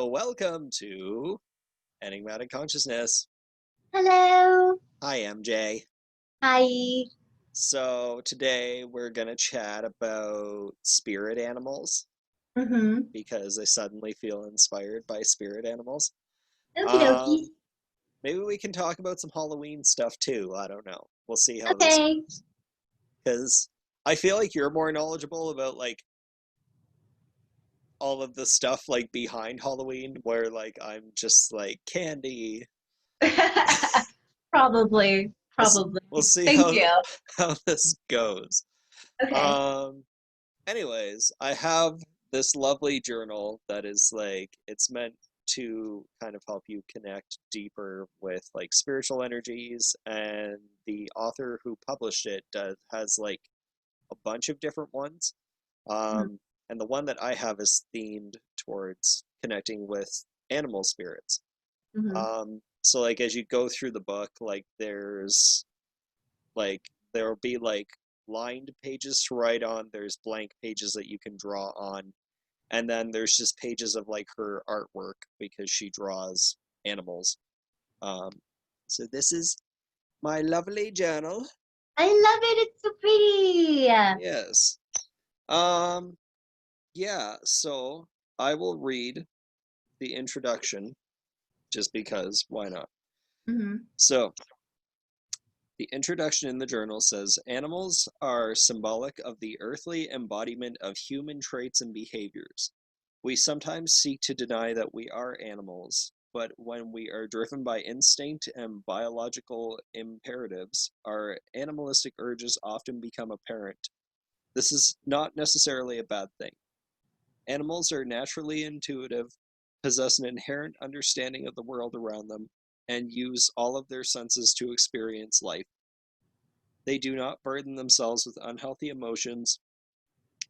Welcome to Enigmatic Consciousness. Hello. Hi, MJ. Hi. So, today we're going to chat about spirit animals Mm-hmm. because I suddenly feel inspired by spirit animals. Okie dokie. Um, Maybe we can talk about some Halloween stuff too. I don't know. We'll see how this Okay. goes. Because I feel like you're more knowledgeable about all of the stuff behind Halloween, where I'm just like candy. Probably. We'll Probably. see Thank you. how this goes. Okay. Um, Anyways, I have this lovely journal that is it's meant to kind of help you connect deeper with spiritual energies, and the author who published it has a bunch of different ones. Um, and the one that I have is themed towards connecting with animal spirits. Mm-hmm. So as you go through the book, like there'll be lined pages to write on, there's blank pages that you can draw on, and then there's just pages of her artwork because she draws animals. um so this is my lovely journal. I love it. It's so pretty. Yes. um yeah, so I will read the introduction just because, why not? Mm-hmm. So the introduction in the journal says animals are symbolic of the earthly embodiment of human traits and behaviors. We sometimes seek to deny that we are animals, but when we are driven by instinct and biological imperatives, our animalistic urges often become apparent. This is not necessarily a bad thing. Animals are naturally intuitive, possess an inherent understanding of the world around them, and use all of their senses to experience life. They do not burden themselves with unhealthy emotions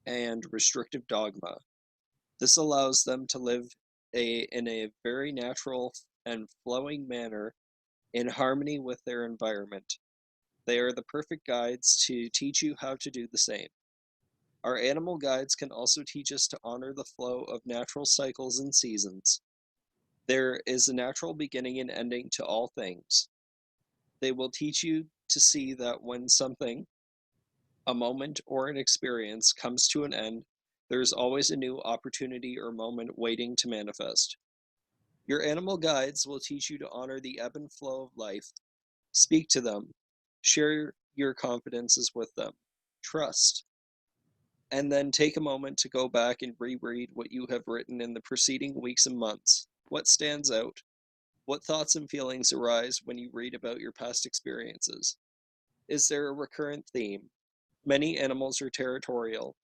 and restrictive dogma. This allows them to live in a very natural and flowing manner in harmony with their environment. They are the perfect guides to teach you how to do the same. Our animal guides can also teach us to honor the flow of natural cycles and seasons. There is a natural beginning and ending to all things. They will teach you to see that when something, a moment, or an experience comes to an end, there is always a new opportunity or moment waiting to manifest. Your animal guides will teach you to honor the ebb and flow of life. Speak to them, share your confidences with them, trust, and then take a moment to go back and reread what you have written in the preceding weeks and months. What stands out? What thoughts and feelings arise when you read about your past experiences? Is there a recurrent theme? Many animals are territorial.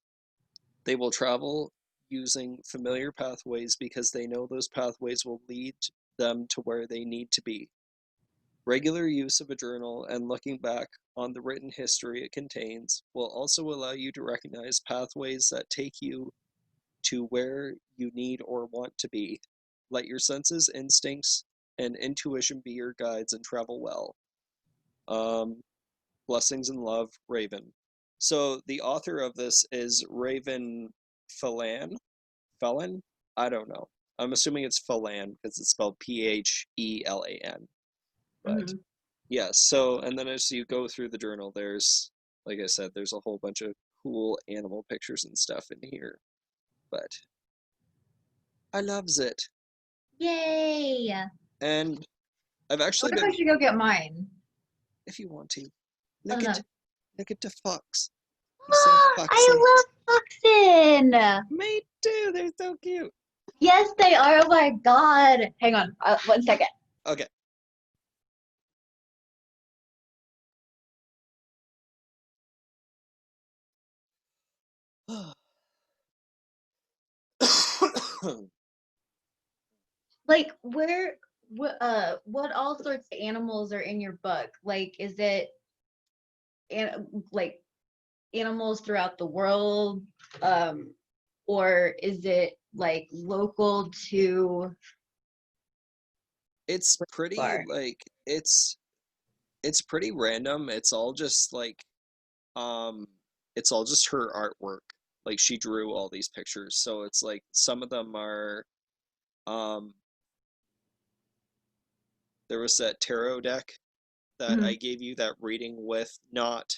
They will travel using familiar pathways because they know those pathways will lead them to where they need to be. Regular use of a journal and looking back on the written history it contains will also allow you to recognize pathways that take you to where you need or want to be. Let your senses, instincts, and intuition be your guides and travel well. Um, Blessings and love, Raven. So the author of this is Raven Phelan. Phelan? I don't know. I'm assuming it's Phelan because it's spelled Phelan. But Mm-hmm. yes, so and then as you go through the journal, there's, like I said, there's a whole bunch of cool animal pictures and stuff in here. But I loves it. Yay. I And I've actually wonder if I been, should go get mine. if you want to, I look don't at know. look at the fox. He's so foxy. I love Foxin. Me too, they're so cute. Yes, they are. Oh my God. Hang on. 1 second. Okay. Like, what all sorts of animals are in your book? Like, is it like animals throughout the world, um, or is it like local to It's where you pretty are? it's pretty random. Um it's all just her artwork. Like she drew all these pictures. So it's some of them are Um, there was that tarot deck that I Mhm. gave you that reading with, not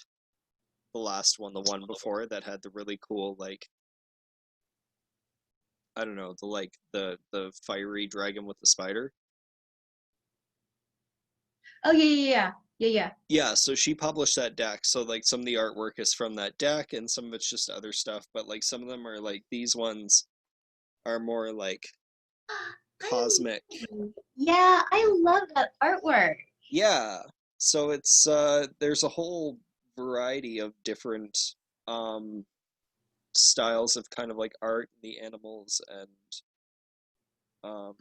the last one, the one before that had the really cool like I don't know, the fiery dragon with the spider. Oh yeah, yeah, yeah, yeah, yeah. Yeah, so she published that deck. So like some of the artwork is from that deck and some of it's just other stuff, but like some of them are like these ones are more like I cosmic. yeah, I love that artwork. Yeah. So it's there's a whole variety of different um styles of kind of like art and the animals and um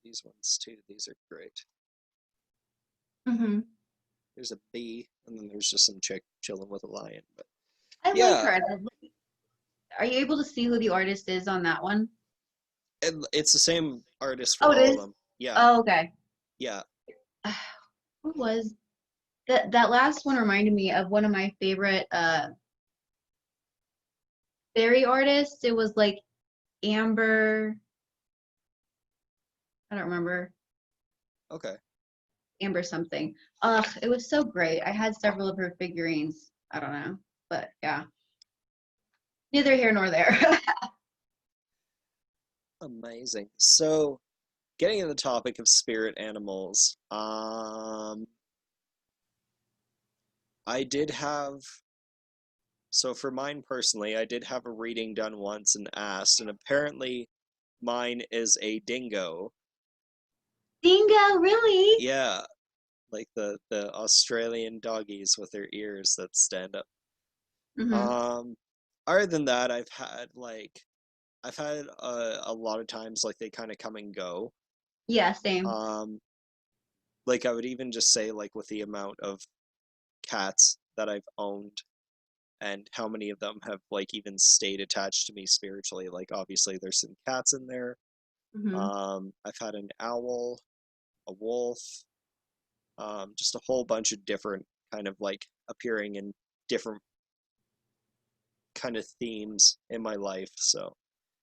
these ones too. These are great. Hmm. There's a bee and then there's just some chick chilling with a lion. But I like yeah, her. Are you able to see who the artist is on that one? it's the same artist for Oh, it all of is. them. Yeah, Oh, okay. yeah. Who was that last one reminded me of one of my favorite fairy artists. It was like Amber, I don't remember, Okay. Amber something. Ugh, it was so great. I had several of her figurines. I don't know, but yeah, neither here nor there. Amazing. So, getting in the topic of spirit animals, I did have, so for mine personally, I did have a reading done once and asked, and apparently mine is a dingo. Dingo, really? Yeah, like the Australian doggies with their ears that stand up. Mm-hmm. Um, Other than that, I've had a lot of times like they kind of come and go. Yeah, same. Um, like I would even just say like with the amount of cats that I've owned and how many of them have like even stayed attached to me spiritually. Like obviously there's some cats in there. Mm-hmm. I've had an owl, a wolf, just a whole bunch of different kind of like appearing in different kind of themes in my life. So,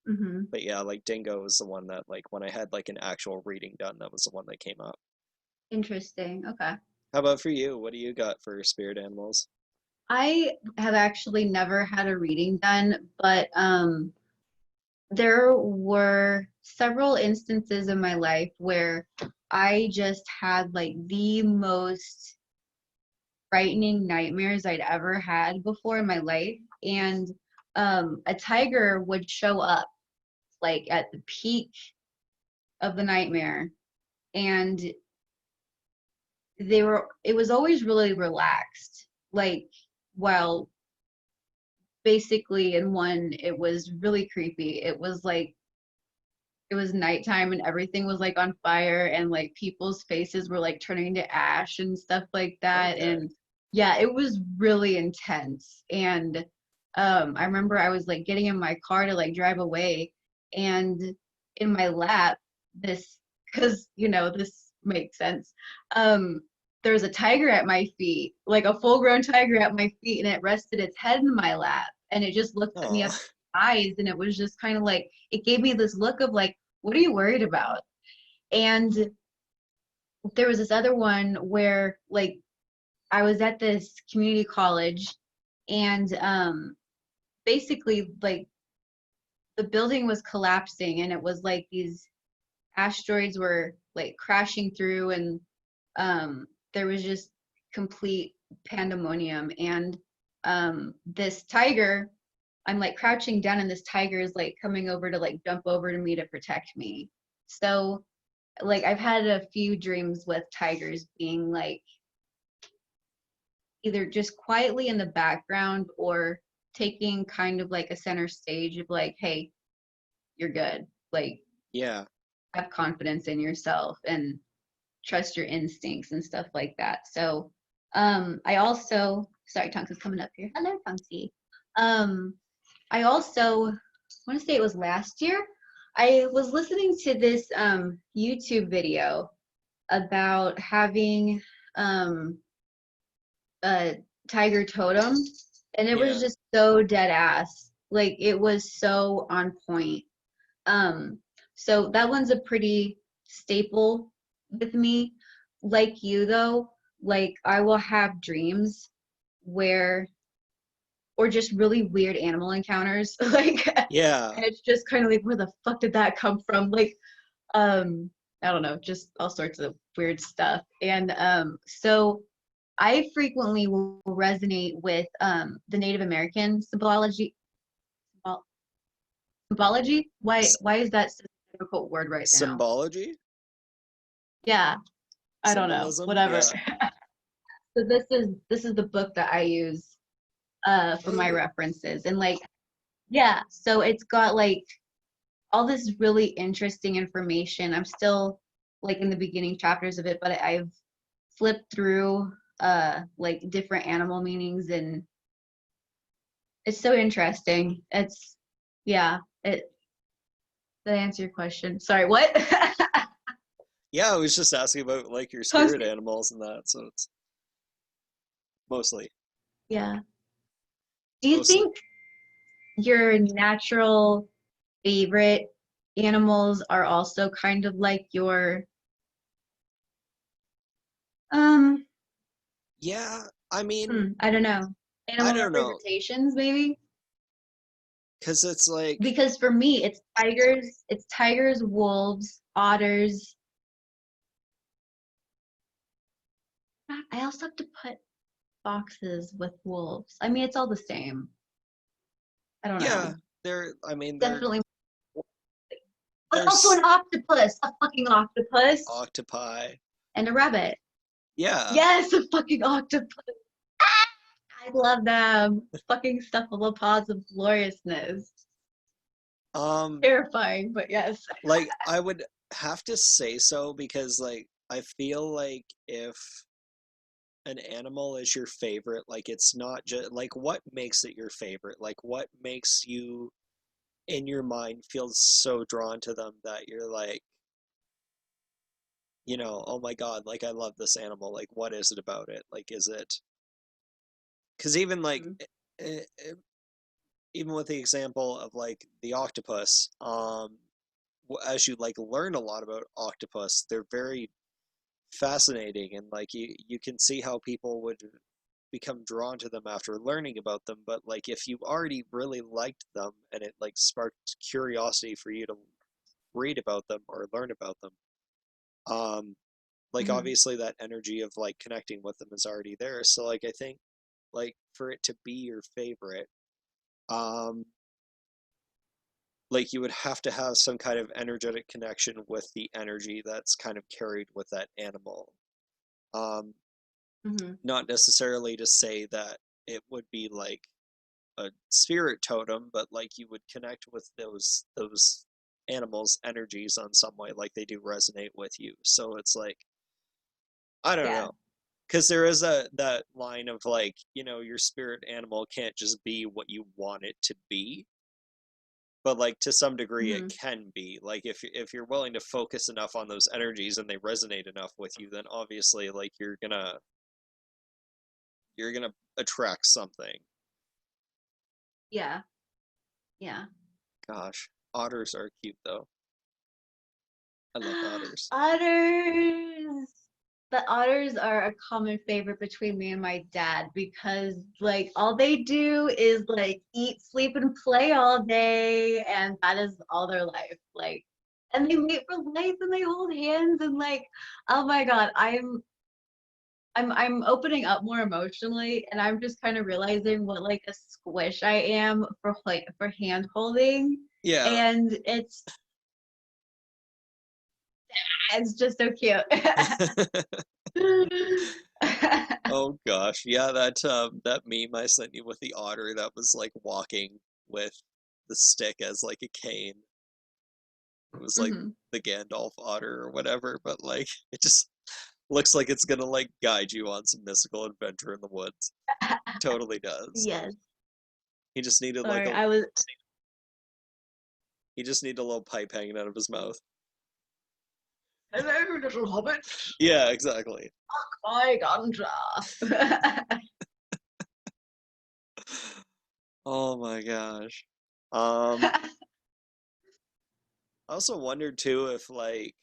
Mm-hmm. but yeah, like dingo was the one that like when I had like an actual reading done, that was the one that came up. Interesting. Okay. How about for you? What do you got for spirit animals? I have actually never had a reading done, but there were several instances in my life where I just had like the most frightening nightmares I'd ever had before in my life. And a tiger would show up like at the peak of the nightmare. And it was always really relaxed. Like, well, basically in one, it was really creepy. It was like, it was nighttime and everything was like on fire and like people's faces were like turning to ash and stuff like that. Okay. And yeah, it was really intense. And I remember I was like getting in my car to like drive away, and in my lap, this, because this makes sense. Um, there was a tiger at my feet, like a full-grown tiger at my feet, and it rested its head in my lap, and it just looked at me up Oh, eyes, and it was just kind of like it gave me this look of like, what are you worried about? And there was this other one where like I was at this community college, and basically like the building was collapsing, and it was like these asteroids were like crashing through, and there was just complete pandemonium. And this tiger, I'm like crouching down, and this tiger is like coming over to like jump over to me to protect me. So like I've had a few dreams with tigers being like either just quietly in the background or taking kind of like a center stage of like, hey, you're good. Like yeah. have confidence in yourself and trust your instincts and stuff like that. So I also, sorry, Tonks is coming up here. Hello, Tonksy. I also want to say it was last year. I was listening to this YouTube video about having um, a tiger totem, and it was Yeah. just so dead ass. Like it was so on point. Um, So that one's a pretty staple with me. Like you though, like I will have dreams where, or just really weird animal encounters, like, and Yeah. it's just kind of like, where the fuck did that come from? Like, um, I don't know, just all sorts of weird stuff. And so I frequently will resonate with the Native American symbol- symbology. Why S- why is that such a difficult word right now? Symbology? Yeah, I don't know. Symbolism? Whatever. Yeah. So this is the book that I use for my Oh. references. And like, yeah, so it's got like all this really interesting information. I'm still like in the beginning chapters of it, but I've flipped through like different animal meanings, and it's so interesting. It's yeah, it did I answer your question? Sorry, what? Yeah, I was just asking about like your Const- spirit animals and that, so it's mostly yeah. Do you mostly. think your natural favorite animals are also kind of like your um Yeah, I mean, I don't know, I animal don't know, representations maybe? because it's like, Because for me it's tigers, wolves, otters. I also have to put foxes with wolves. I mean, it's all the same. I don't yeah, know. I mean, Definitely, but also there's an octopus, a fucking octopus, octopi. and a rabbit. Yeah. Yes, a fucking octopus. Ah, I love them. Fucking cephalopods of gloriousness. Um, Terrifying, but yes. like I would have to say so because like I feel like if an animal is your favorite, like it's not just like what makes it your favorite? Like what makes you in your mind feel so drawn to them that you're like, oh my God, like I love this animal. Like what is it about it? Like is it because even like eh, eh, even with the example of like the octopus, as you like learn a lot about octopus, they're very fascinating and like you can see how people would become drawn to them after learning about them, but like if you already really liked them and it like sparked curiosity for you to read about them or learn about them, like Mm-hmm. obviously that energy of like connecting with them is already there. So like I think like for it to be your favorite, um like you would have to have some kind of energetic connection with the energy that's kind of carried with that animal. um Mm-hmm. Not necessarily to say that it would be like a spirit totem, but like you would connect with those animals' energies on some way, like they do resonate with you. So it's like I don't Yeah. know, because there is that line of like your spirit animal can't just be what you want it to be, but like to some degree it Mm-hmm. can be. Like if you're willing to focus enough on those energies and they resonate enough with you, then obviously like you're gonna attract something. Yeah. Yeah. Gosh, otters are cute though. I love otters. Otters. The otters are a common favorite between me and my dad because like all they do is like eat, sleep, and play all day, and that is all their life. Like, and they mate for life and they hold hands and like, oh my God, I'm opening up more emotionally, and I'm just kind of realizing what like a squish I am for like for hand holding, Yeah. and it's just so cute. Oh gosh, yeah, that meme I sent you with the otter that was like walking with the stick as like a cane. It was like Mhm. the Gandalf otter or whatever, but like it just looks like it's gonna like guide you on some mystical adventure in the woods. Totally does. Yes. He just needed like Sorry, a I was. he just needed a little pipe hanging out of his mouth. Hello, little hobbit. Yeah, exactly. Hi, Gandra. Oh my gosh. Um I also wondered too if like,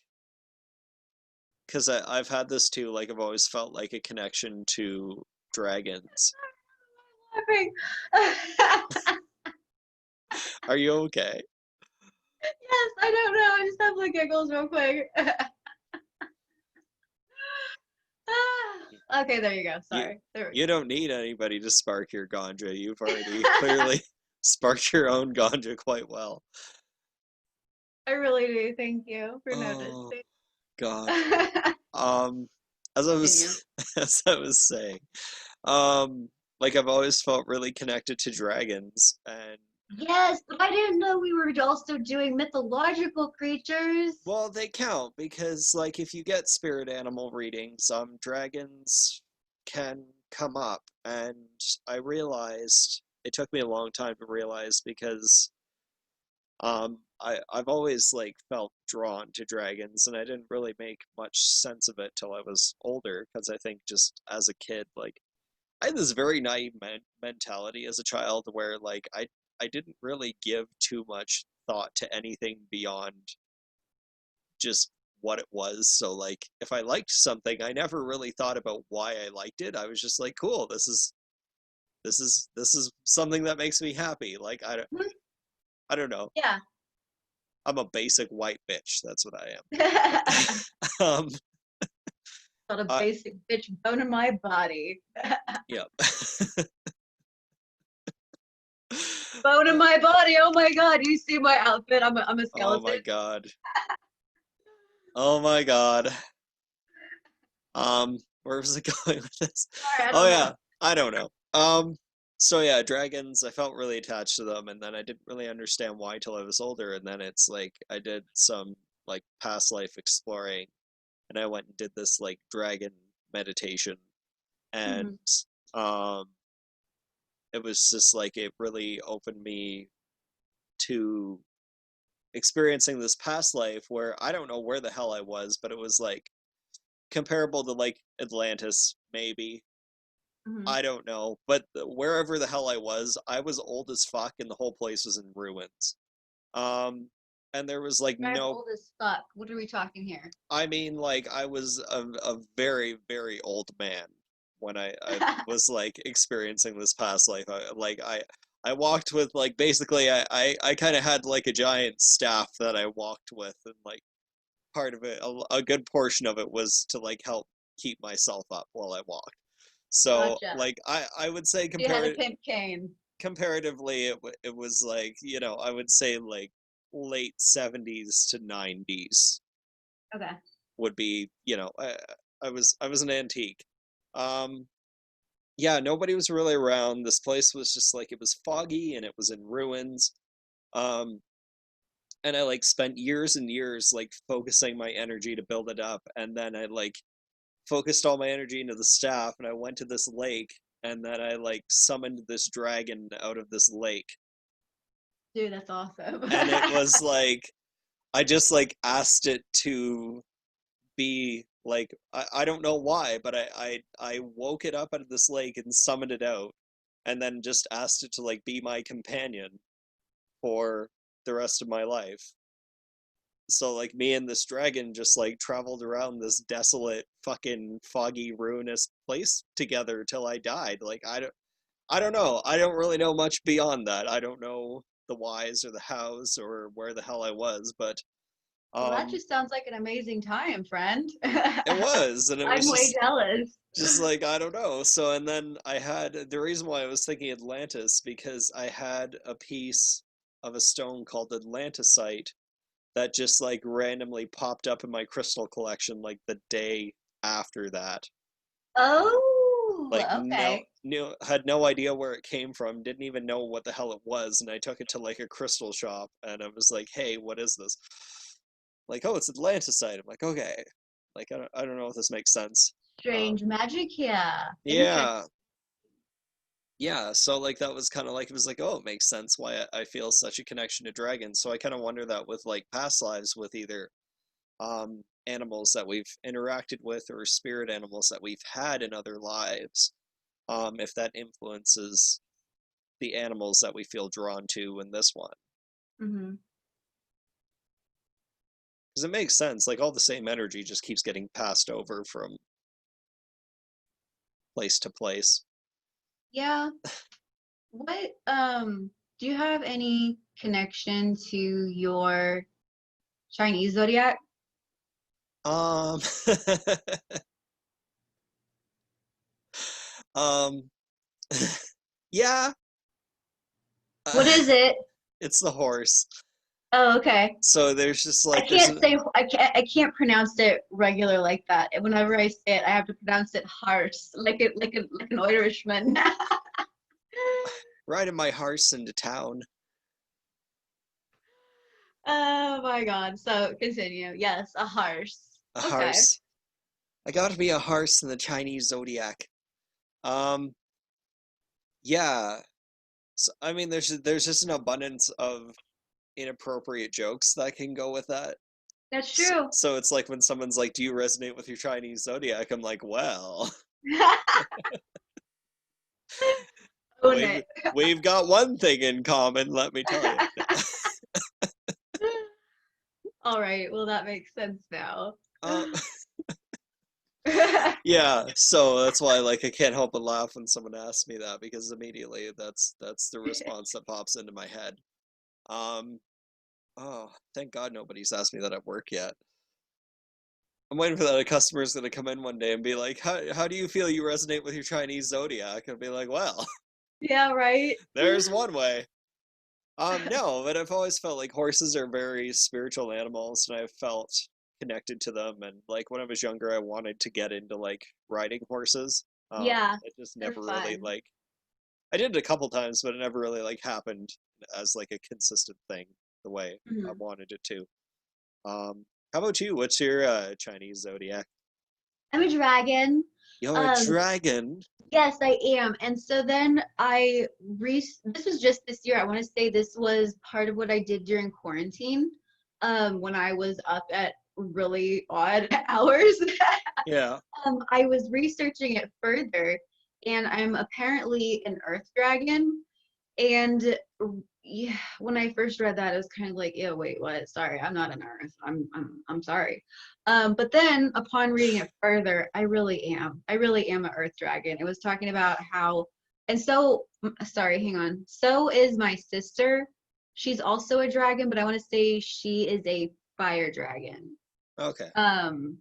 because I've had this too, like I've always felt like a connection to dragons. Laughing. Are you okay? Yes, I don't know. I just have the giggles real quick. Okay, there you go. You Sorry. There we you go. don't need anybody to spark your ganja. You've already clearly sparked your own ganja quite well. I really do. Thank you for Oh noticing. God. Um, as I Continue. was as I was saying, um, like I've always felt really connected to dragons, and Yes, but I didn't know we were also doing mythological creatures. well, they count because like if you get spirit animal readings, dragons can come up, and I realized it took me a long time to realize because I've always like felt drawn to dragons, and I didn't really make much sense of it till I was older because I think just as a kid, like I had this very naive mentality as a child where like I didn't really give too much thought to anything beyond just what it was. So like if I liked something, I never really thought about why I liked it. I was just like, cool, this is something that makes me happy. Like Mhm. I don't know. Yeah. I'm a basic white bitch. That's what I Not am. a I basic bitch bone in my body. yeah. Bone in Uh, my body. Oh my god, you see my outfit? I'm a oh skeleton. my god. Oh my god. Where was it going with this? Sorry, I Oh don't know. yeah, I don't know. So yeah, dragons, I felt really attached to them, and then I didn't really understand why till I was older, and then it's like I did some like past life exploring, and I went and did this like dragon meditation, and Mhm. um, it was just like it really opened me to experiencing this past life where I don't know where the hell I was, but it was like comparable to like Atlantis, maybe. Mhm. I don't know, but wherever the hell I was old as fuck, and the whole place was in ruins. Um, and there was like I'm no, old as fuck. What are we talking here? I mean, like I was a very, very old man when I was like experiencing this past life. I walked with like basically I kind of had like a giant staff that I walked with, and like part of it, a good portion of it was to like help keep myself up while I walked. So Gotcha. like I would say You had a pimp cane. comparatively it was like I would say like late 70s to 90s Okay. would be I was an antique. Um, yeah, nobody was really around. This place was just like it was foggy and it was in ruins. Um, and I like spent years and years like focusing my energy to build it up, and then I like focused all my energy into the staff, and I went to this lake, and then I like summoned this dragon out of this lake, Dude, that's awesome. and it was like I just like asked it to be like I don't know why, but I woke it up out of this lake and summoned it out, and then just asked it to like be my companion for the rest of my life. So like me and this dragon just like traveled around this desolate fucking foggy ruinous place together till I died. Like I don't know. I don't really know much beyond that. I don't know the whys or the hows or where the hell I was, but Well, that um just sounds like an amazing time, friend. it was, and it I'm was way jealous. just like I don't know. So and then I had the reason why I was thinking Atlantis because I had a piece of a stone called Atlantisite that just like randomly popped up in my crystal collection like the day after that. Oh, Like no okay. knew had no idea where it came from, didn't even know what the hell it was, and I took it to like a crystal shop and I was like, "Hey, what is this?" Like, "Oh, it's Atlantisite." I'm like, "Okay." Like I don't know if this makes sense. Strange magic, yeah. Interesting. Yeah, yeah, so like that was kind of like it was like, oh, it makes sense why I feel such a connection to dragons. So I kind of wonder that with like past lives with either animals that we've interacted with or spirit animals that we've had in other lives, if that influences the animals that we feel drawn to in this one. Hmm. Because it makes sense. Like all the same energy just keeps getting passed over from place to place. Yeah. What do you have any connection to your Chinese zodiac? Um, um, yeah, What is it? it's the horse. Oh, okay. So there's just I like there's can't an say I can't pronounce it regular like that. And whenever I say it, I have to pronounce it harsh, like an Irishman. riding my horse into town. Oh my God. So continue. Yes, a harsh. A Okay. horse. I got to be a horse in the Chinese zodiac. Um, yeah. So, I mean, there's just an abundance of inappropriate jokes that can go with that. That's So, true. so it's like when someone's like, "Do you resonate with your Chinese zodiac?" I'm like, "Well, Own we've it. we've got one thing in common, let me tell you." All right. Well, that makes sense now. Uh, yeah, so that's why like I can't help but laugh when someone asks me that because immediately that's the response that pops into my head. Um, oh, thank God nobody's asked me that at work yet. I'm waiting for that a customer's gonna come in one day and be like, how do you feel you resonate with your Chinese zodiac? And be like, well, Yeah, right. there's one way. No, but I've always felt like horses are very spiritual animals, and I've felt connected to them. And like when I was younger, I wanted to get into like riding horses. Yeah, It just they're never really fun. like I did it a couple times, but it never really like happened as like a consistent thing the way I Mhm. wanted it to. How about you? What's your Chinese zodiac? I'm a dragon. You're a Um, dragon. yes, I am. And so then this was just this year. I want to say this was part of what I did during quarantine, when I was up at really odd hours. Yeah. I was researching it further, and I'm apparently an earth dragon. And yeah, when I first read that, it was kind of like, yeah, wait, what? Sorry, I'm not an earth. I'm sorry. But then upon reading it further, I really am. I really am an earth dragon. It was talking about how, and so sorry, hang on. So is my sister. She's also a dragon, but I want to say she is a fire dragon. Okay. Um,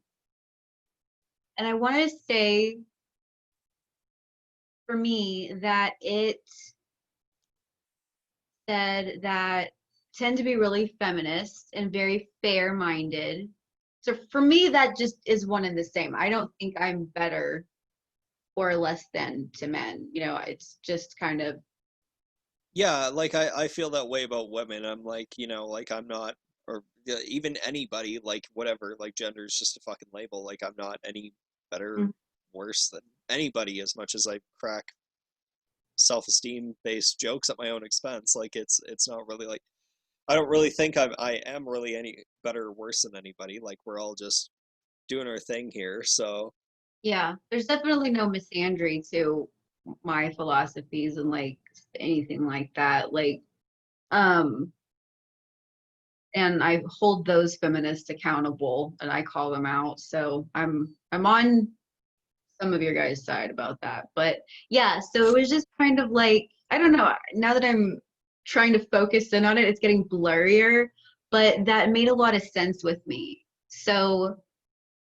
and I want to say for me that it said that tend to be really feminist and very fair minded. So for me, that just is one and the same. I don't think I'm better or less than to men. It's just kind of, Yeah, like I feel that way about women. I'm like, like I'm not, or even anybody, like whatever, like gender is just a fucking label. Like I'm not any better, mm, worse than anybody as much as I crack self-esteem based jokes at my own expense. Like it's not really like I don't really think I am really any better or worse than anybody. Like we're all just doing our thing here. So yeah, there's definitely no misandry to my philosophies and like anything like that. Like, um, and I hold those feminists accountable and I call them out. So I'm on some of your guys' side about that. But yeah, so it was just kind of like, I don't know, now that I'm trying to focus in on it, it's getting blurrier, but that made a lot of sense with me. So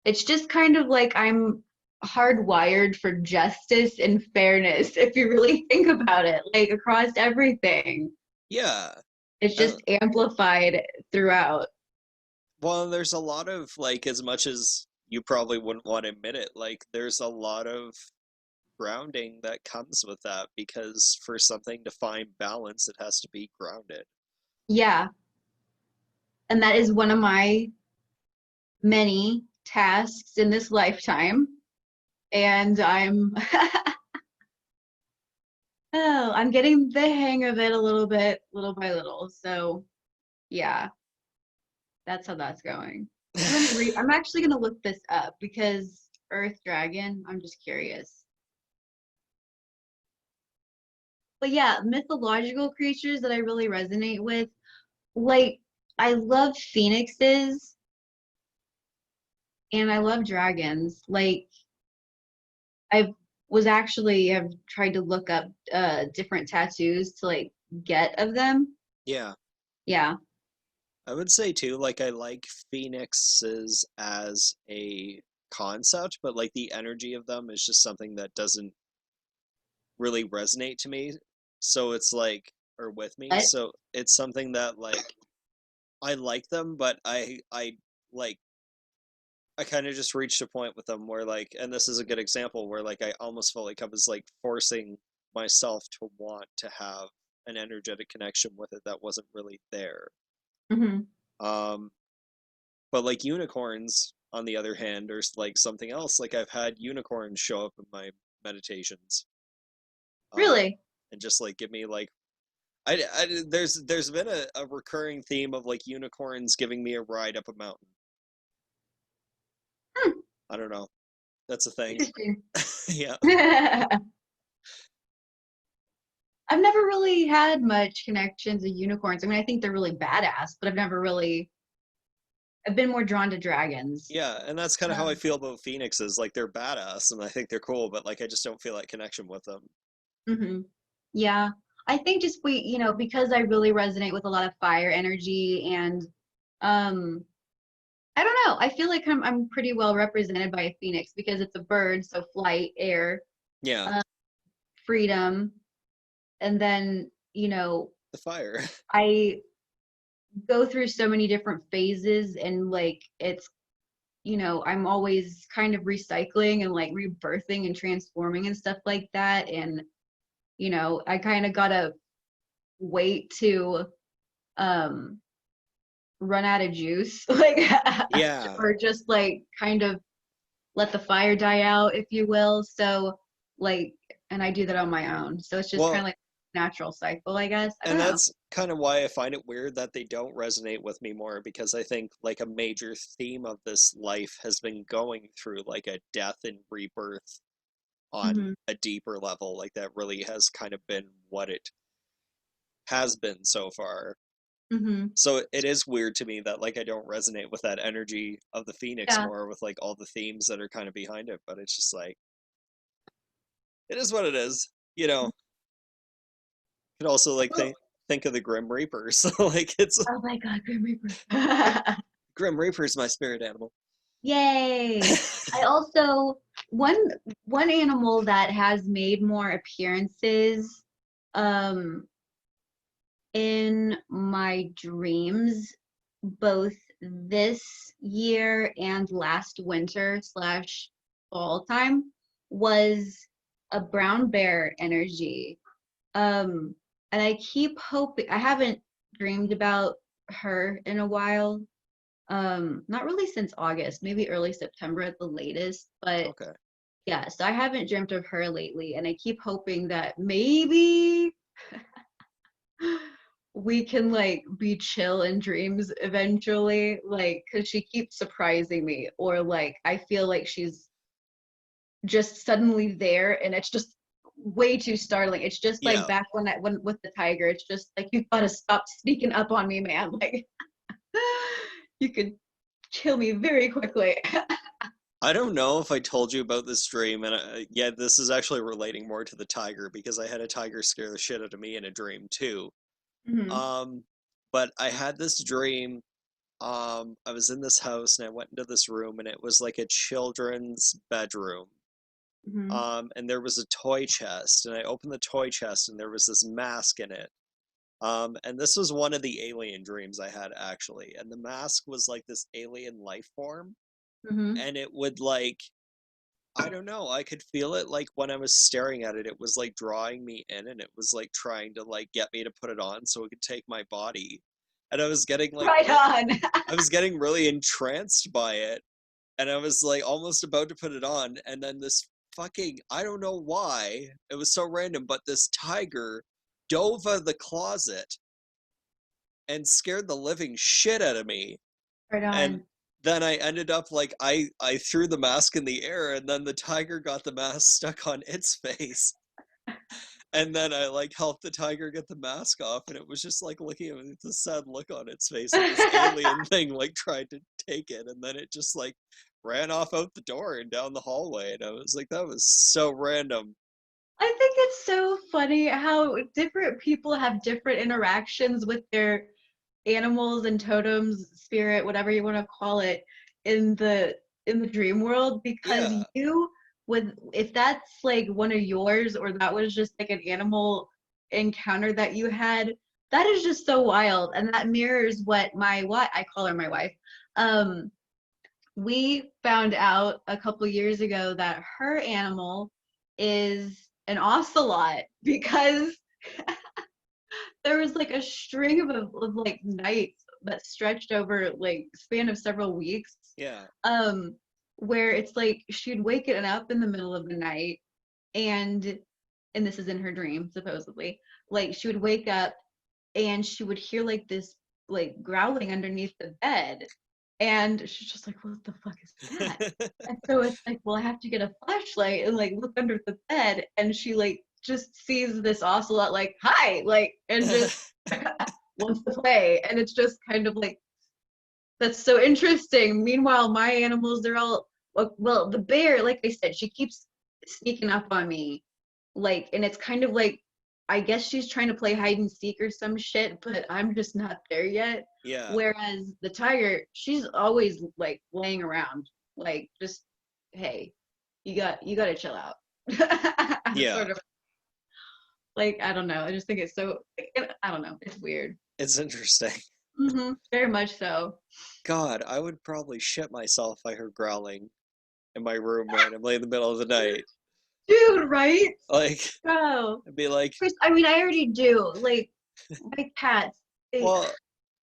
it's just kind of like I'm hardwired for justice and fairness, if you really think about it, like across everything. yeah. It's Uh, just amplified throughout. well, there's a lot of like as much as you probably wouldn't want to admit it, like there's a lot of grounding that comes with that because for something to find balance, it has to be grounded. Yeah. And that is one of my many tasks in this lifetime. And I'm getting the hang of it a little bit, little by little. So yeah, that's how that's going. I'm actually gonna look this up because Earth Dragon, I'm just curious. But yeah, mythological creatures that I really resonate with, like I love phoenixes. and I love dragons. Like I was actually have tried to look up different tattoos to like get of them. Yeah. Yeah. I would say too, like I like phoenixes as a concept, but like the energy of them is just something that doesn't really resonate to me. So it's like, or with me. But So it's something that like I like them, but like I kind of just reached a point with them where like, and this is a good example where like I almost felt like I was like forcing myself to want to have an energetic connection with it that wasn't really there. mhm. Um, but like unicorns, on the other hand, are like something else. Like I've had unicorns show up in my meditations, um, Really? and just like give me like there's been a recurring theme of like unicorns giving me a ride up a mountain. Hmm, I don't know. That's a thing. interesting. Yeah. I've never really had much connections with unicorns. I mean, I think they're really badass, but I've never really. I've been more drawn to dragons. Yeah, and that's kind of how I Um, feel about phoenixes. Like they're badass, and I think they're cool, but like I just don't feel that connection with them. hmm. Yeah, I think just because I really resonate with a lot of fire energy and um, I don't know. I feel like I'm pretty well represented by a phoenix because it's a bird, so flight, air, Yeah, uh, freedom, and then the fire. I go through so many different phases and like I'm always kind of recycling and like rebirthing and transforming and stuff like that. And, I kind of gotta wait to um run out of juice, like Yeah. or just like kind of let the fire die out, if you will. So like and I do that on my own. So it's just kind of Well, like natural cycle, I guess. I and don't know. that's kind of why I find it weird that they don't resonate with me more because I think like a major theme of this life has been going through like a death and rebirth on Hmm. a deeper level. Like that really has kind of been what it has been so far. Hmm. So it is weird to me that like I don't resonate with that energy of the Phoenix Yeah. more with like all the themes that are kind of behind it, but it's just like it is what it is. You know, you could also like Well, think of the Grim Reaper. So like it's oh my God, Grim Reaper. Grim Reaper is my spirit animal. Yay. I also one one animal that has made more appearances um in my dreams both this year and last winter slash fall time was a brown bear energy. Um and I keep hoping I haven't dreamed about her in a while, not really since August, maybe early September at the latest, but Okay. yeah, so I haven't dreamt of her lately and I keep hoping that maybe we can like be chill in dreams eventually, like because she keeps surprising me, or like I feel like she's just suddenly there and it's just way too startling. It's just like Yeah. back when with the tiger, it's just like you gotta stop sneaking up on me, man. Like you could kill me very quickly. I don't know if I told you about this dream, and yeah, this is actually relating more to the tiger because I had a tiger scare the shit out of me in a dream too. Hmm. Um, but I had this dream. I was in this house and I went into this room, and it was like a children's bedroom. Hmm. And there was a toy chest, and I opened the toy chest, and there was this mask in it. And this was one of the alien dreams I had actually, and the mask was like this alien life form, Hmm. and it would like I don't know. I could feel it like when I was staring at it, it was like drawing me in and it was like trying to like get me to put it on so it could take my body. And I was getting like Right on. I was getting really entranced by it. And I was like almost about to put it on. And then this fucking, I don't know why, it was so random, but this tiger dove out of the closet and scared the living shit out of me. Right And on. then I ended up like I threw the mask in the air, and then the tiger got the mask stuck on its face, And then I like helped the tiger get the mask off, and it was just like looking at me with a sad look on its face, and this alien thing like tried to take it, and then it just like ran off out the door and down the hallway, and I was like, that was so random. I think it's so funny how different people have different interactions with their animals and totems, spirit, whatever you want to call it, in the dream world. Because Yeah, you with if that's like one of yours, or that was just like an animal encounter that you had, that is just so wild, and that mirrors what I call her my wife. Um, we found out a couple years ago that her animal is an ocelot because there was like a string of like nights that stretched over like span of several weeks, yeah. um where it's like she'd wake it up in the middle of the night, and this is in her dream supposedly, like she would wake up and she would hear like this like growling underneath the bed, and she's just like, what the fuck is that? And so it's like, well, I have to get a flashlight and like look under the bed, and she like just sees this ocelot like, hi, like, and just wants to play. And it's just kind of like, that's so interesting. Meanwhile, my animals, they're all well, the bear, like I said, she keeps sneaking up on me. Like, and it's kind of like, I guess she's trying to play hide and seek or some shit, but I'm just not there yet. Yeah, Whereas the tiger, she's always like laying around, like just, hey, you got to chill out. yeah. Sort of like, I don't know. I just think it's so, I don't know. It's weird. It's interesting. Very much so. God, I would probably shit myself if I heard growling in my room randomly in the middle of the night. Dude, right? Like, Bro. I'd be like, First, I mean, I already do. Like, my cats, they, well, I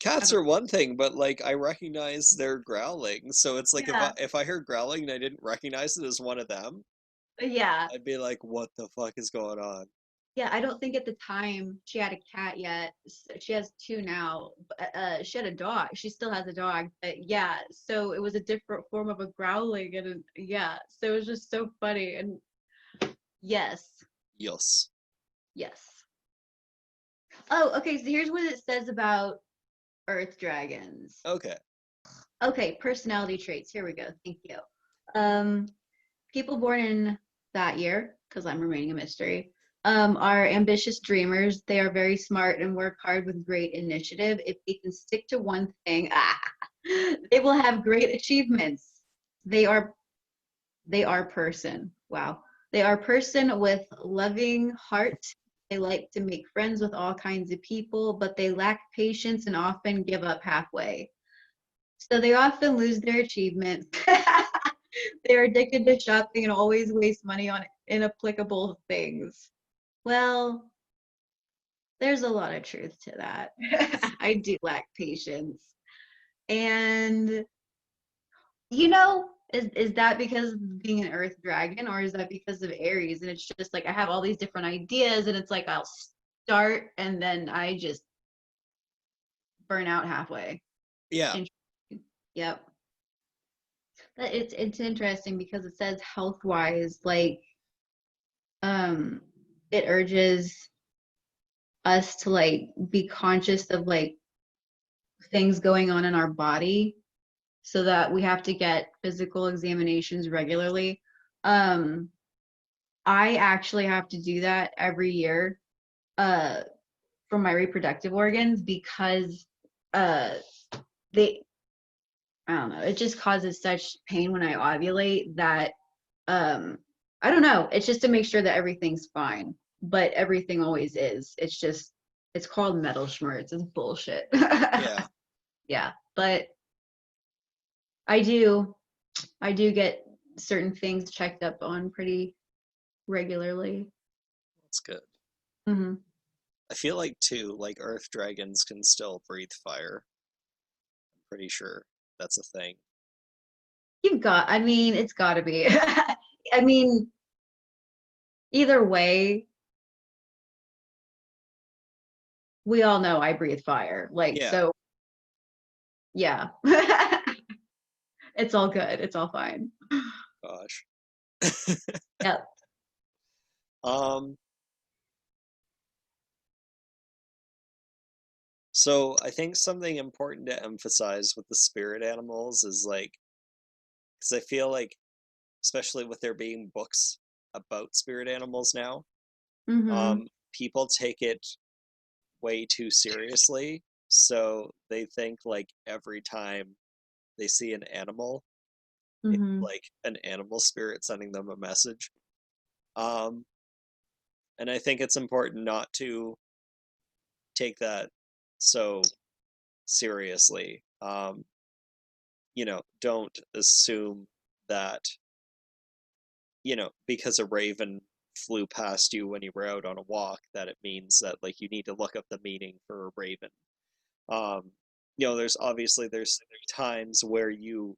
cats don't, are one thing, but like I recognize their growling. So it's like yeah, if I heard growling and I didn't recognize it as one of them, yeah. I'd be like, what the fuck is going on? Yeah, I don't think at the time she had a cat yet. She has two now. She had a dog. She still has a dog, but yeah. So it was a different form of a growling, and yeah. So it was just so funny. And yes, Yes. yes. Oh, okay. So here's what it says about Earth dragons. Okay. Okay, personality traits. Here we go. Thank you. Um, People born in that year, because I'm remaining a mystery, are ambitious dreamers. They are very smart and work hard with great initiative. If they can stick to one thing, they will have great achievements. They are they are person. Wow. They are person with loving heart. They like to make friends with all kinds of people, but they lack patience and often give up halfway. So they often lose their achievements. They're addicted to shopping and always waste money on inapplicable things. Well, there's a lot of truth to that. I do lack patience. And is that because of being an earth dragon, or is that because of Aries? And it's just like I have all these different ideas, and it's like I'll start and then I just burn out halfway. Yeah. Yep. But it's interesting because it says health wise, like um it urges us to like be conscious of like things going on in our body, so that we have to get physical examinations regularly. um I actually have to do that every year uh for my reproductive organs, because uh they I don't know, it just causes such pain when I ovulate that um I don't know, it's just to make sure that everything's fine, but everything always is. It's just, it's called metal schmerz. It's bullshit. Yeah. Yeah, but I do I do get certain things checked up on pretty regularly. That's good. Hmm. I feel like too, like earth dragons can still breathe fire. I'm pretty sure that's a thing. I mean, it's got to be. I mean, either way, we all know I breathe fire. Like, Yeah. so yeah. It's all good. It's all fine. Gosh. Yep. Um, So I think something important to emphasize with the spirit animals is like, because I feel like, especially with there being books about spirit animals now, Mm-hmm. people take it way too seriously. So they think like every time they see an animal, it's Mm-hmm. like an animal spirit sending them a message. Um, and I think it's important not to take that so seriously. Don't assume that, because a raven flew past you when you were out on a walk, that it means that like you need to look up the meaning for a raven. Um, there's times where you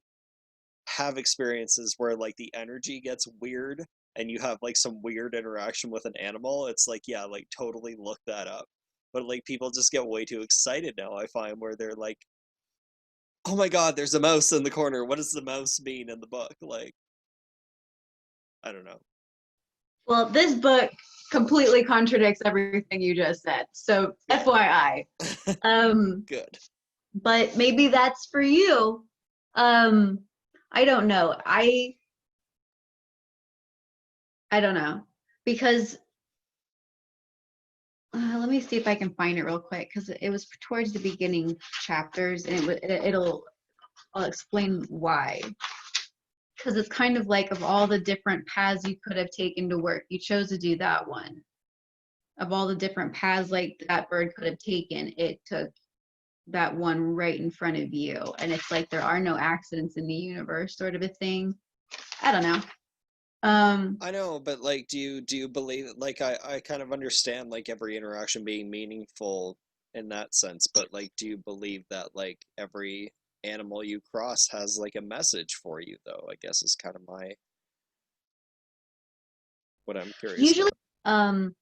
have experiences where like the energy gets weird and you have like some weird interaction with an animal. It's like, yeah, like totally look that up. But like people just get way too excited now, I find, where they're like, oh my god, there's a mouse in the corner. What does the mouse mean in the book? Like, I don't know. Well, this book completely contradicts everything you just said. So Yeah. FYI. Um, Good. but maybe that's for you. Um, I don't know. I don't know because let me see if I can find it real quick because it was towards the beginning chapters and I'll explain why. Because it's kind of like of all the different paths you could have taken to work, you chose to do that one. Of all the different paths like that bird could have taken, it took that one right in front of you. And it's like there are no accidents in the universe, sort of a thing. I don't know. I know, but like, do you believe it? Like, I kind of understand like every interaction being meaningful in that sense, but like, do you believe that like every animal you cross has like a message for you, though? I guess is kind of my what I'm curious Usually, about. um,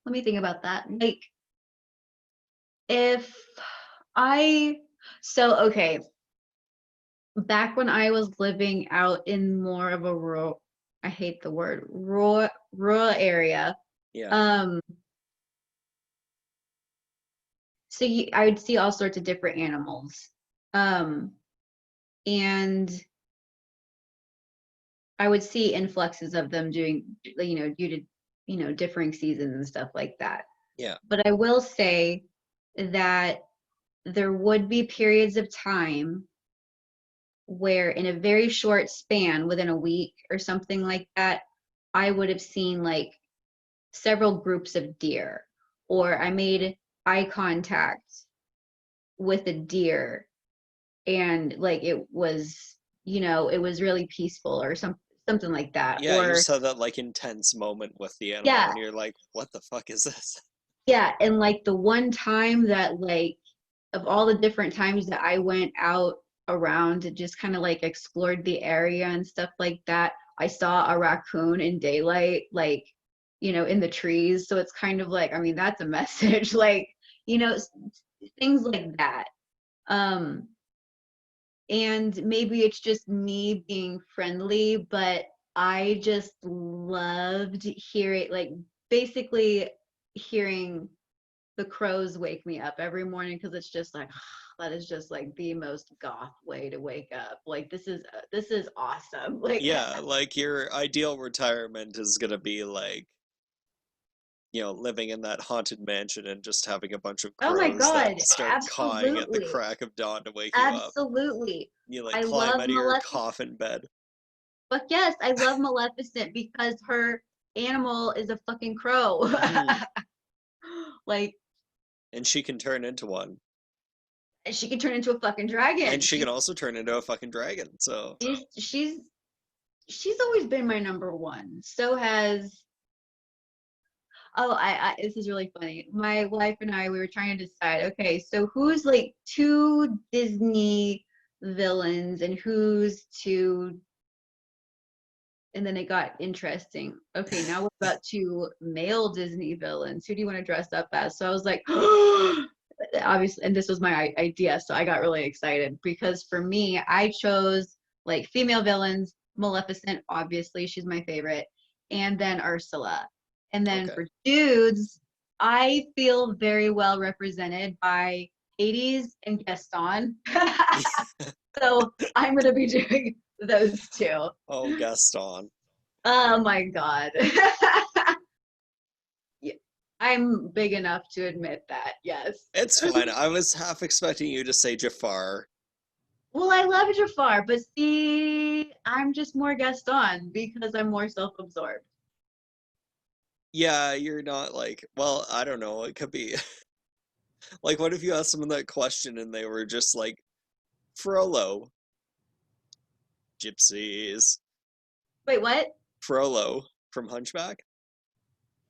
let me think about that. Like, if I, so okay, back when I was living out in more of a rural, I hate the word rural area. Yeah, Um, so I would see all sorts of different animals. Um, and I would see influxes of them doing, due to, differing seasons and stuff like that. yeah, But I will say that there would be periods of time where in a very short span, within a week or something like that, I would have seen like several groups of deer, or I made eye contact with a deer and like it was really peaceful or something like that. yeah. You Or just had that like intense moment with the animal, yeah, and you're like, what the fuck is this? yeah. And like the one time that like of all the different times that I went out around and just kind of like explored the area and stuff like that, I saw a raccoon in daylight, like, in the trees. So it's kind of like, I mean, that's a message, like, you know, things like that. Um, and maybe it's just me being friendly, but I just loved hearing, like, basically hearing the crows wake me up every morning because it's just like that is just like the most goth way to wake up. Like this is awesome. Like Yeah, like your ideal retirement is gonna be like, living in that haunted mansion and just having a bunch of oh my crows that god, start cawing at the absolutely, crack of dawn to wake you up. absolutely. You like I climb love out of your Maleficent, coffin bed. but yes, I love Maleficent because her animal is a fucking crow. Hmm. Like And she can turn into one. she can turn into a fucking And dragon. she can also turn into a fucking dragon. So, She's she's always been my number one. So has Oh, this is really funny. My wife and I, we were trying to decide, okay, so who's like two Disney villains and who's two, and then it got interesting. Okay, now what about two male Disney villains? Who do you want to dress up as? So I was like, obviously, and this was my idea, so I got really excited because for me, I chose like female villains, Maleficent, obviously, she's my favorite, and then Ursula. And then Okay. for dudes, I feel very well represented by Hades and Gaston. So I'm gonna be doing those two. Oh, Gaston. Oh my God. Yeah, I'm big enough to admit that, yes. It's fine. I was half expecting you to say Jafar. Well, I love Jafar, but see, I'm just more Gaston because I'm more self-absorbed. Yeah, you're not like, well, I don't know. It could be like, what if you asked someone that question and they were just like, Frollo, gypsies. Wait, what? Frollo from Hunchback?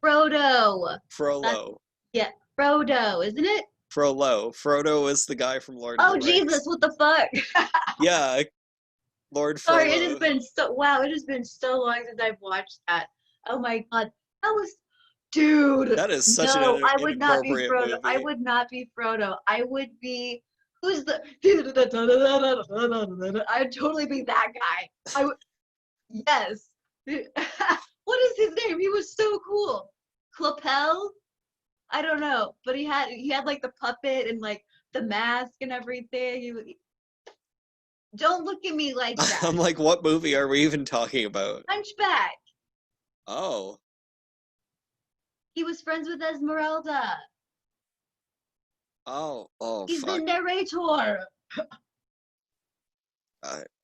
Frodo. That's Frollo. yeah, Frodo, isn't it? Frollo. Frodo is the guy from Lord of the Oh Jesus, Rings. what the fuck? Yeah, Lord Sorry, it has Frollo. been so wow, it has been so long since I've watched that. Oh my God. That was dude. That is such an No, I would not be inappropriate Frodo. I movie. would not be Frodo. I would be who's the I'd totally be that guy. I would yes. What is his name? He was so cool. Clopel? I don't know, but he had like the puppet and like the mask and everything. Don't look at me like that. I'm like, what movie are we even talking about? Hunchback. Oh, He was friends with Esmeralda. oh, He's the fuck. narrator.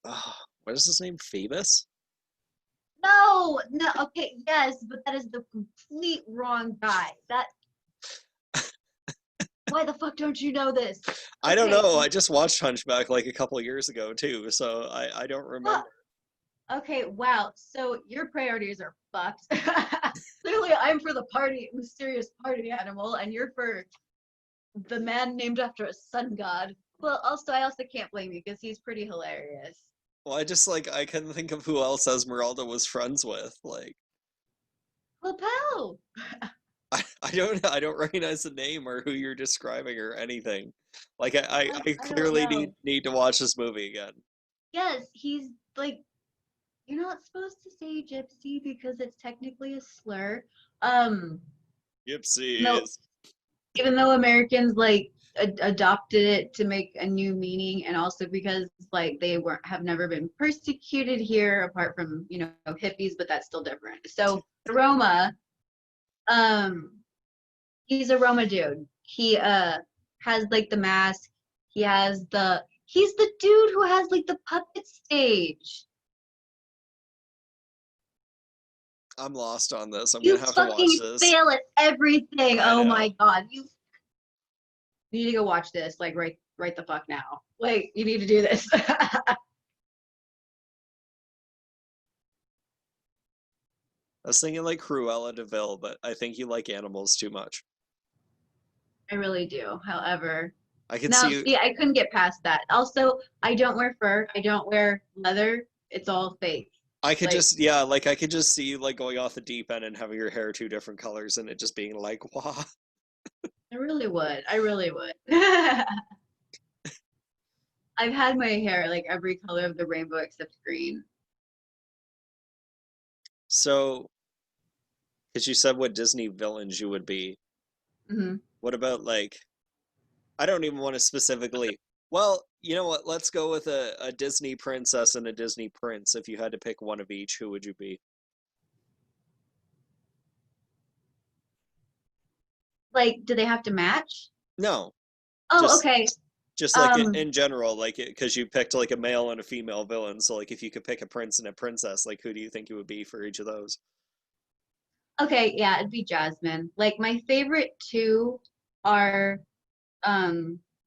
Oh, what is his name? Phoebus? No, no, okay, yes, but that is the complete wrong guy. That why the fuck don't you know this? I don't Okay, know. I just watched Hunchback like a couple years ago too, so I don't well, remember. okay, wow. So your priorities are fucked. Clearly, I'm for the party, mysterious party animal, and you're for the man named after a sun god. Well, also, I also can't blame you because he's pretty hilarious. Well, I just like I couldn't think of who else Esmeralda was friends with. Like Lapel. I don't recognize the name or who you're describing or anything. Like I I don't clearly know. need to watch this movie again. Yes, he's like you're not supposed to say gypsy because it's technically a slur. Um, no, Gypsies. even though Americans like adopted it to make a new meaning, and also because like they weren't have never been persecuted here, apart from hippies, but that's still different. So Roma, um, he's a Roma dude. He has like the mask. He's the dude who has like the puppet stage. I'm lost on this. I'm You gonna have to watch fucking this. fail at everything. I Oh know. my God. You need to go watch this, like right the fuck now. Like, you need to do this. I was thinking like Cruella de Vil, but I think you like animals too much. I really do. However, I could see now you. see, I couldn't get past that. Also, I don't wear fur. I don't wear leather. It's all fake. I could Like, just yeah, like I could just see you like going off the deep end and having your hair two different colors and it just being like, wow. I really would. I really would. I've had my hair like every color of the rainbow except green. So, because you said what Disney villains you would be, Hmm. what about like I don't even want to specifically. Well, you know what? Let's go with a Disney princess and a Disney prince. If you had to pick one of each, who would you be? Like, do they have to match? No, Oh, just okay. just like Um, in general, like because you picked like a male and a female villain. So like if you could pick a prince and a princess, like who do you think it would be for each of those? okay, yeah, it'd be Jasmine. Like my favorite two are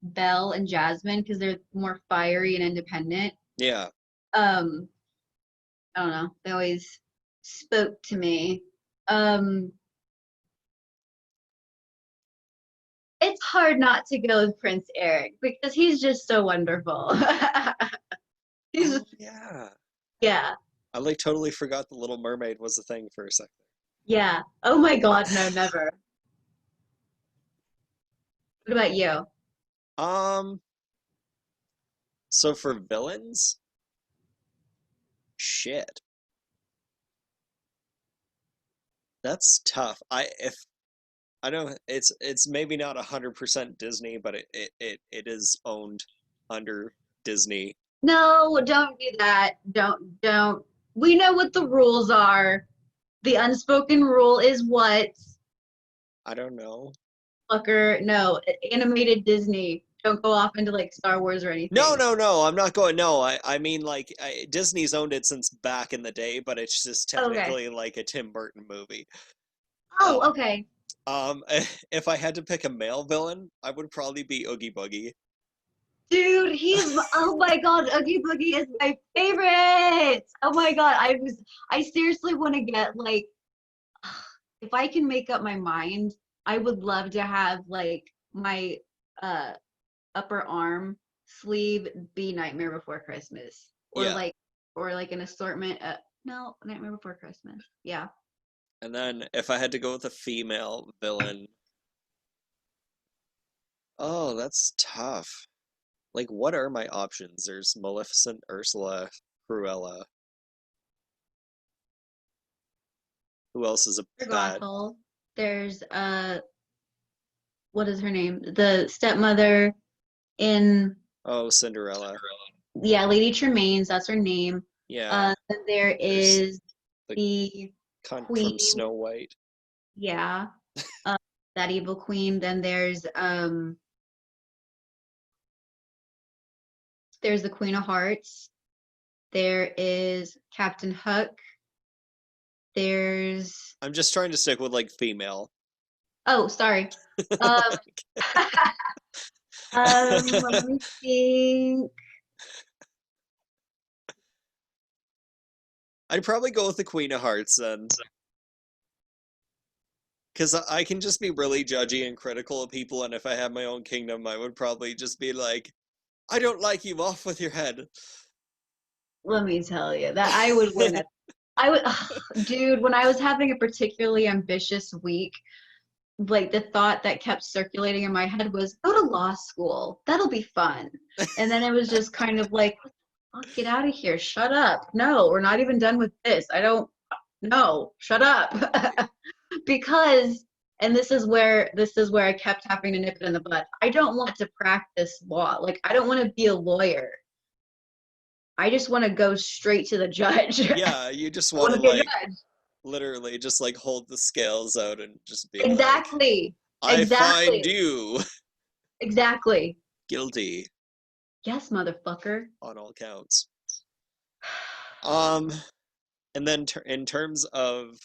Belle and Jasmine because they're more fiery and independent. Yeah, Um, I don't know. They always spoke to me. Um, it's hard not to go with Prince Eric because he's just so wonderful. He's oh yeah. yeah, I like totally forgot the Little Mermaid was a thing for a second. yeah. Oh my God, no, never. What about you? Um, so for villains, shit. That's tough. I know it's maybe not 100% Disney, but it is owned under Disney. No, don't do that. Don't. We know what the rules are. The unspoken rule is what? I don't know. Fucker, no, animated Disney. Don't go off into like Star Wars or No, anything. no, no. I'm not going. No, I mean like Disney's owned it since back in the day, but it's just Okay. technically like a Tim Burton movie. Oh, Um, okay. um, if I had to pick a male villain, I would probably be Oogie Boogie. Dude, oh my God, Oogie Boogie is my favorite. Oh my God, I seriously want to get like, if I can make up my mind, I would love to have like my uh upper arm sleeve be Nightmare Before Christmas, Yeah, or like an assortment. No, Nightmare Before Christmas. Yeah. and then if I had to go with a female villain, oh, that's tough. Like, what are my options? There's Maleficent, Ursula, Cruella. Who else is a bad? Gothel. There's what is her name? The stepmother in, Oh, Cinderella. yeah, Lady Tremaine, that's her name. Yeah, Then there there's is the the cunt from queen, Snow White. yeah, uh, that evil queen. Then there's the Queen of Hearts. There is Captain Hook. There's I'm just trying to stick with like female. oh, sorry. Um, let me think. I'd probably go with the Queen of Hearts then, because I can just be really judgy and critical of people, and if I had my own kingdom, I would probably just be like, "I don't like you, off with your head." Let me tell you that I would win it. I would, dude, when I was having a particularly ambitious week, like the thought that kept circulating in my head was go to law school. That'll be fun. And then it was just kind of like, oh, get out of here. Shut up. No, we're not even done with this. I don't no, shut up. Because and this is where I kept having to nip it in the bud. I don't want to practice law. Like I don't want to be a lawyer. I just want to go straight to the judge. I Yeah, you just want want to to be a like judge. literally just like hold the scales out and just be like, Exactly. "I find Exactly. you Exactly. guilty Yes, motherfucker. on all counts." Um, and then in terms of,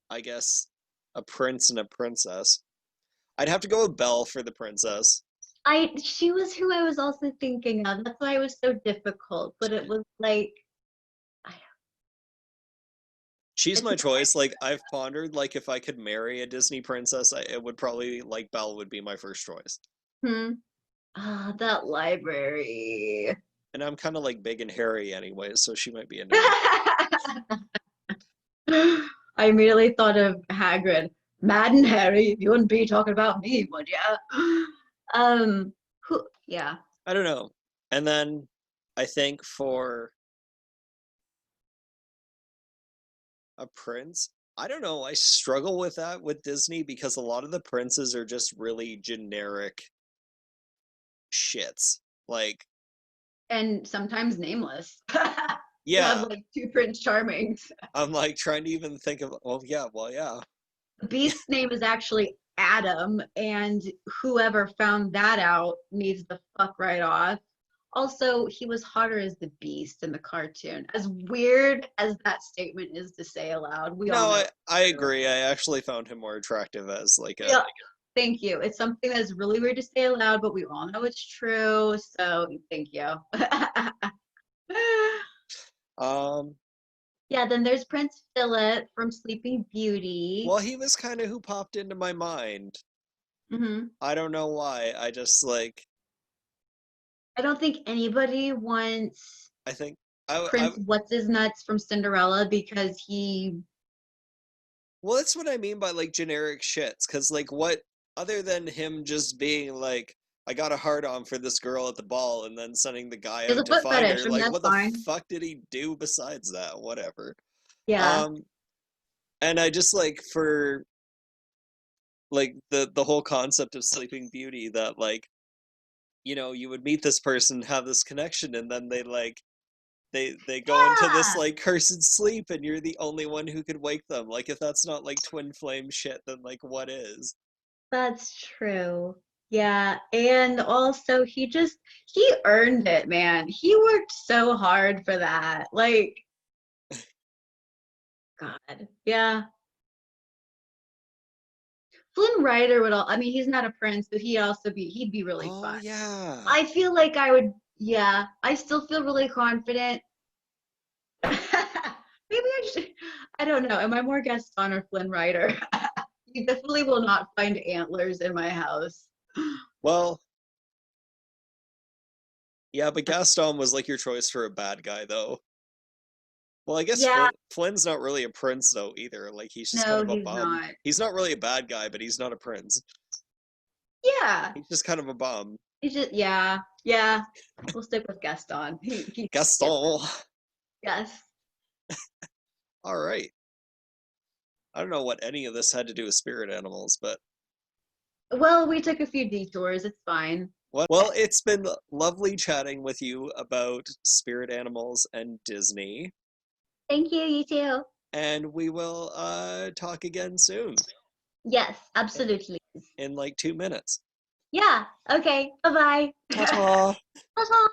I guess, a prince and a princess, I'd have to go with Belle for the princess. She was who I was also thinking of. That's why it was so difficult. But it was like I, She's it's my choice. Like I've pondered, like if I could marry a Disney princess, it would probably like Belle would be my first choice. hmm. Ah, that library. And I'm kind of like big and hairy anyway, so she might be into me. I immediately thought of Hagrid. Mad and Harry, you wouldn't be talking about me, would ya? Who? Yeah, I don't know. And then I think for a prince, I don't know. I struggle with that with Disney because a lot of the princes are just really generic shits. Like, and sometimes nameless. You have yeah, like two Prince Charmings. I'm like trying to even think of, well, yeah. The Beast's name is actually Adam, and whoever found that out needs to fuck right off. Also, he was hotter as the Beast in the cartoon. As weird as that statement is to say aloud, we all No, know I it's true. agree. I actually found him more attractive as like a Yeah, thank you. It's something that's really weird to say aloud, but we all know it's true. So thank you. um Yeah, then there's Prince Philip from Sleeping Beauty. well, he was kind of who popped into my mind. Hmm. I don't know why. I just like I don't think anybody wants I think I Prince What's His Nuts from Cinderella because he well, that's what I mean by like generic shits. Cause like what other than him just being like, I got a hard on for this girl at the ball and then sending the guy has a out to foot find fetish. her, I mean, like that's what the fine. fuck did he do besides that? Whatever. Yeah. Um And I just like for like the whole concept of Sleeping Beauty that like you would meet this person, have this connection, and then they go into this Yeah, like cursed sleep, and you're the only one who could wake them. Like if that's not like twin flame shit, then like what is? that's true. Yeah, and also he earned it, man. He worked so hard for that. Like, God. Yeah. Flynn Rider would all I mean, he's not a prince, but he'd be really Oh fun. yeah. I feel like I would, yeah, I still feel really confident. Maybe I should, I don't know. Am I more Gaston or Flynn Rider? You definitely will not find antlers in my house. Well, yeah, but Gaston was like your choice for a bad guy though. Well, I guess Yeah, Flynn's not really a prince though either. Like he's just kind no, of a he's bum. not. He's not really a bad guy, but he's not a prince. Yeah, He's just kind of a bum. he's just, yeah, yeah. We'll stick with Gaston. Yes, Gaston. yes. All right. I don't know what any of this had to do with spirit animals, but Well, we took a few detours. It's fine. well, it's been lovely chatting with you about spirit animals and Disney, Thank you, you too. and we will talk again soon Yes, absolutely. in like 2 minutes. Yeah, okay. Bye-bye. Ta ta. Ta-ta.